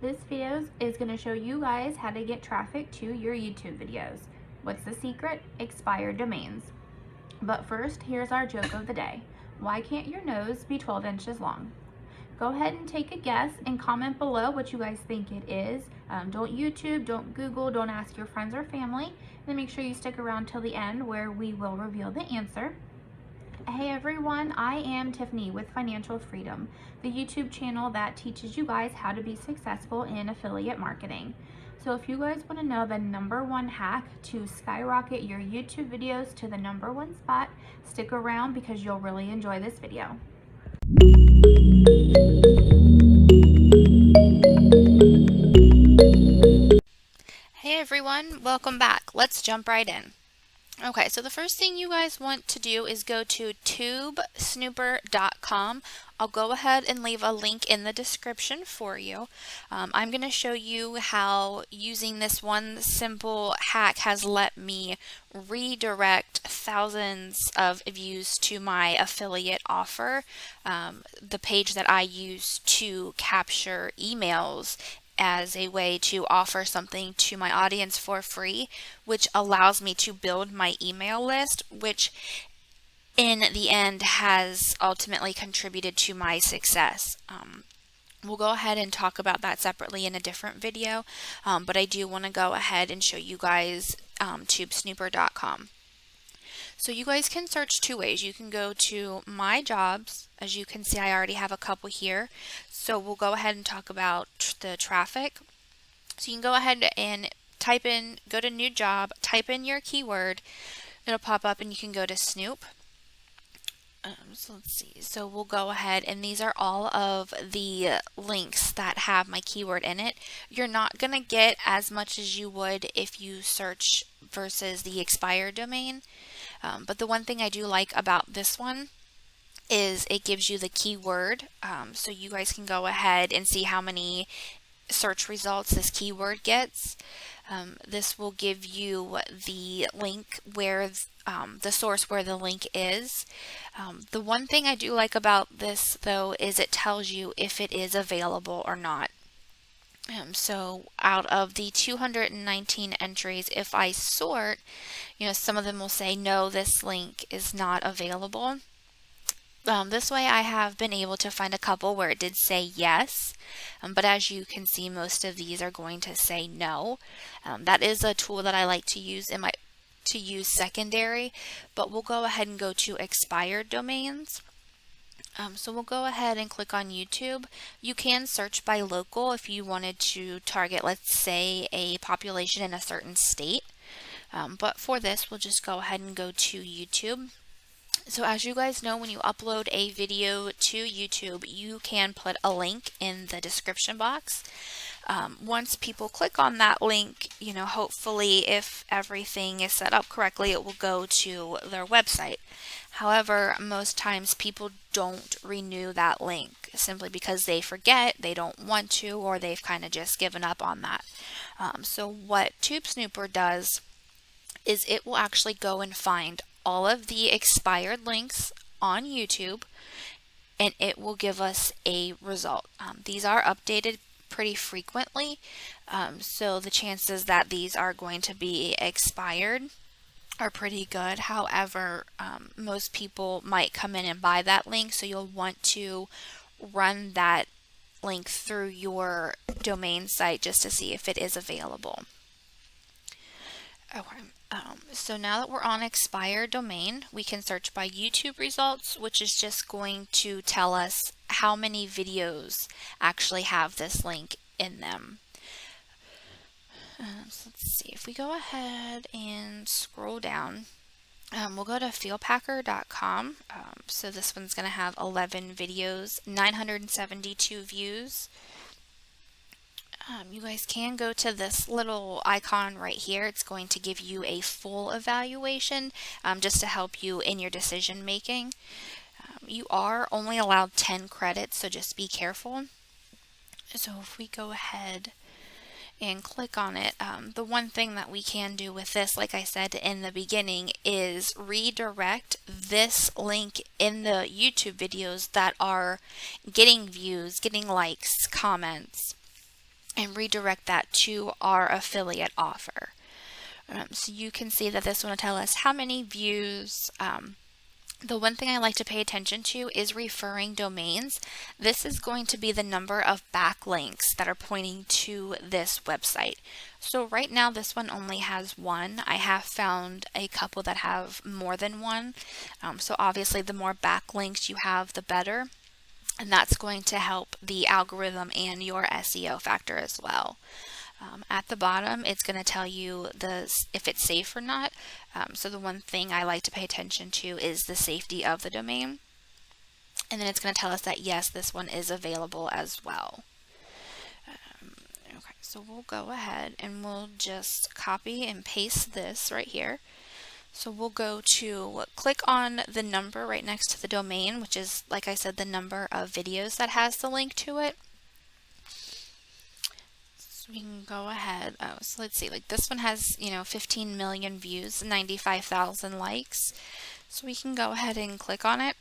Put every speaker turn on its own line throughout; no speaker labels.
This video is going to show you guys how to get traffic to your YouTube videos. What's the secret? Expired domains. But first, here's our joke of the day. Why can't your nose be 12 inches long? Go ahead and take a guess and comment below what you guys think it is. Don't YouTube, don't Google, don't ask your friends or family. And make sure you stick around till the end where we will reveal the answer. Hey everyone, I am Tiffany with Financial Freedom, the YouTube channel that teaches you guys how to be successful in affiliate marketing. So if you guys want to know the #1 hack to skyrocket your YouTube videos to the #1 spot, stick around because you'll really enjoy this video. Hey everyone, welcome back. Let's jump right in. Okay, so the first thing you guys want to do is go to Tubesnooper.com. I'll go ahead and leave a link in the description for you. I'm going to show you how using this one simple hack has let me redirect thousands of views to my affiliate offer, the page that I use to capture emails as a way to offer something to my audience for free, which allows me to build my email list, which in the end has ultimately contributed to my success. We'll go ahead and talk about that separately in a different video, but I do want to go ahead and show you guys Tubesnooper.com. So you guys can search two ways. You can go to My Jobs. As you can see, I already have a couple here. So we'll go ahead and talk about the traffic. So you can go ahead and type in, go to New Job, type in your keyword. It'll pop up and you can go to Snoop. So let's see. So we'll go ahead, and these are all of the links that have my keyword in it. You're not going to get as much as you would if you search versus the expired domain. But the one thing I do like about this one is it gives you the keyword, so you guys can go ahead and see how many search results this keyword gets. This will give you the link where the source where the link is. The one thing I do like about this though is it tells you if it is available or not. So out of the 219 entries, if I sort, some of them will say, no, this link is not available. This way I have been able to find a couple where it did say yes, but as you can see, most of these are going to say no. That is a tool that I like to use secondary, but we'll go ahead and go to expired domains. So we'll go ahead and click on YouTube. You can search by local if you wanted to target, let's say, a population in a certain state. But for this, we'll just go ahead and go to YouTube. So as you guys know, when you upload a video to YouTube, you can put a link in the description box. Once people click on that link, hopefully if everything is set up correctly, it will go to their website. However, most times people don't renew that link simply because they forget, they don't want to, or they've kind of just given up on that. So what Tubesnooper does is it will actually go and find all of the expired links on YouTube, and it will give us a result. These are updated pretty frequently, so the chances that these are going to be expired are pretty good. However, most people might come in and buy that link, so you'll want to run that link through your domain site just to see if it is available. Okay. So now that we're on expired domain, we can search by YouTube results, which is just going to tell us how many videos actually have this link in them. So let's see, if we go ahead and scroll down, we'll go to feelpacker.com. So this one's going to have 11 videos, 972 views. You guys can go to this little icon right here. It's going to give you a full evaluation just to help you in your decision making. You are only allowed 10 credits, so just be careful. So if we go ahead and click on it, the one thing that we can do with this, like I said in the beginning, is redirect this link in the YouTube videos that are getting views, getting likes, comments, and redirect that to our affiliate offer. So you can see that this one will tell us how many views. The one thing I like to pay attention to is referring domains. This is going to be the number of backlinks that are pointing to this website. So right now this one only has one. I have found a couple that have more than one. So obviously the more backlinks you have, the better. And that's going to help the algorithm and your SEO factor as well. At the bottom, it's going to tell you if it's safe or not. So the one thing I like to pay attention to is the safety of the domain. And then it's going to tell us that yes, this one is available as well. Okay, so we'll go ahead and we'll just copy and paste this right here. So we'll go to click on the number right next to the domain, which is, like I said, the number of videos that has the link to it. We can go ahead. So let's see, like this one has, 15 million views, 95,000 likes. So we can go ahead and click on it.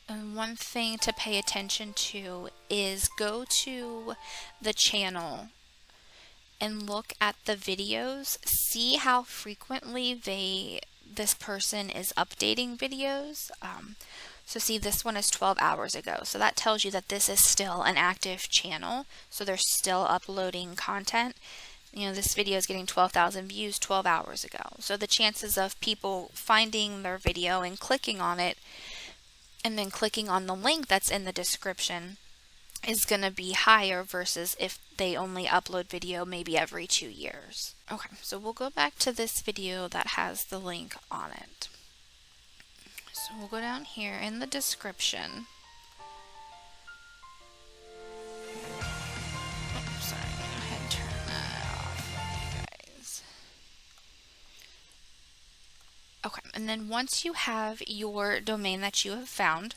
And one thing to pay attention to is go to the channel and look at the videos. See how frequently this person is updating videos. So see, this one is 12 hours ago. So that tells you that this is still an active channel. So they're still uploading content. This video is getting 12,000 views 12 hours ago. So the chances of people finding their video and clicking on it and then clicking on the link that's in the description is going to be higher versus if they only upload video maybe every 2 years. Okay, so we'll go back to this video that has the link on it. So we'll go down here in the description. Oops, sorry, go ahead and turn that off, guys. Okay, and then once you have your domain that you have found,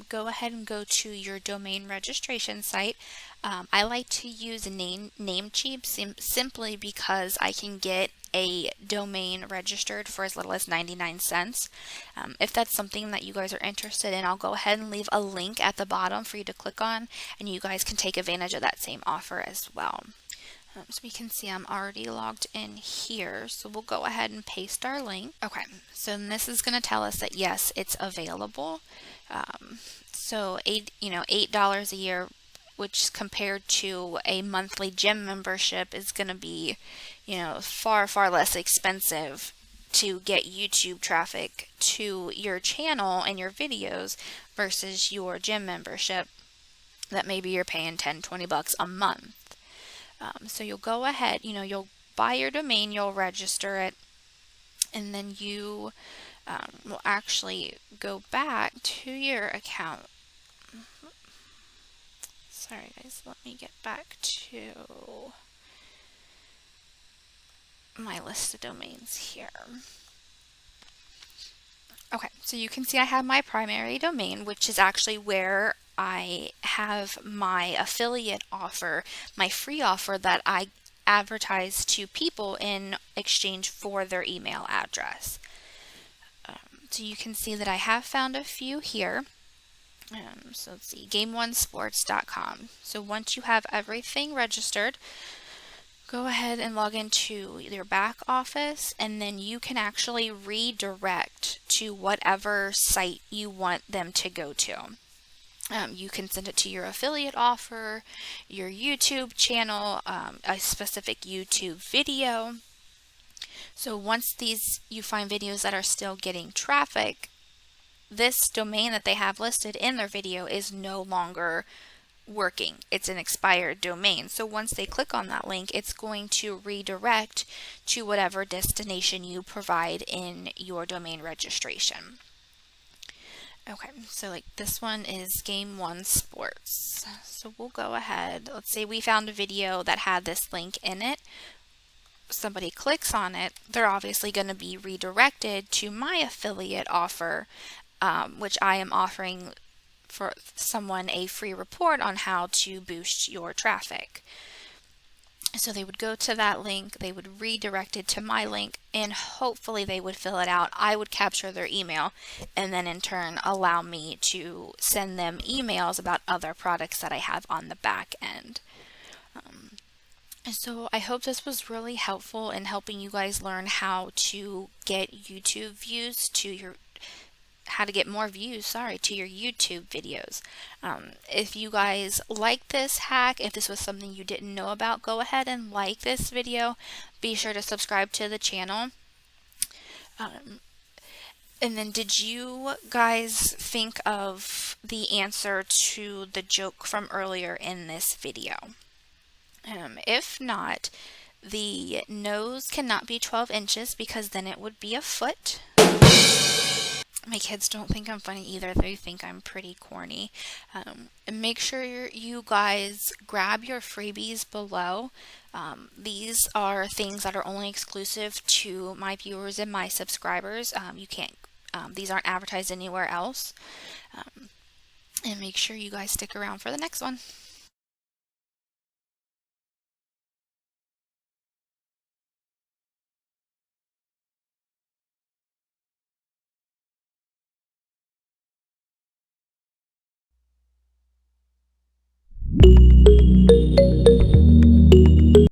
go ahead and go to your domain registration site. I like to use Namecheap simply because I can get a domain registered for as little as 99 cents. If that's something that you guys are interested in, I'll go ahead and leave a link at the bottom for you to click on, and you guys can take advantage of that same offer as well. So we can see I'm already logged in here, so we'll go ahead and paste our link. Okay, so this is going to tell us that yes, it's available. So $8 a year, which compared to a monthly gym membership is going to be, far less expensive to get YouTube traffic to your channel and your videos versus your gym membership that maybe you're paying $10-20 a month. So you'll go ahead, you'll buy your domain, you'll register it, and then you will actually go back to your account. Sorry guys, let me get back to my list of domains here. Okay, so you can see I have my primary domain, which is actually where I have my affiliate offer, my free offer that I advertise to people in exchange for their email address. So you can see that I have found a few here. So let's see, game1sports.com. So once you have everything registered, go ahead and log into your back office, and then you can actually redirect to whatever site you want them to go to. You can send it to your affiliate offer, your YouTube channel, a specific YouTube video. So once you find videos that are still getting traffic, this domain that they have listed in their video is no longer working. It's an expired domain. So once they click on that link, it's going to redirect to whatever destination you provide in your domain registration. Okay, so like this one is Game1 Sports. So we'll go ahead. Let's say we found a video that had this link in it. Somebody clicks on it, they're obviously going to be redirected to my affiliate offer, which I am offering for someone a free report on how to boost your traffic. So they would go to that link, they would redirect it to my link, and hopefully they would fill it out. I would capture their email, and then in turn allow me to send them emails about other products that I have on the back end. So I hope this was really helpful in helping you guys learn how to get YouTube views to your how to get more views, to your YouTube videos. If you guys like this hack, if this was something you didn't know about, go ahead and like this video. Be sure to subscribe to the channel. And then did you guys think of the answer to the joke from earlier in this video? If not, the nose cannot be 12 inches because then it would be a foot. My kids don't think I'm funny either. They think I'm pretty corny. And make sure you guys grab your freebies below. These are things that are only exclusive to my viewers and my subscribers. You can't. These aren't advertised anywhere else. And make sure you guys stick around for the next one.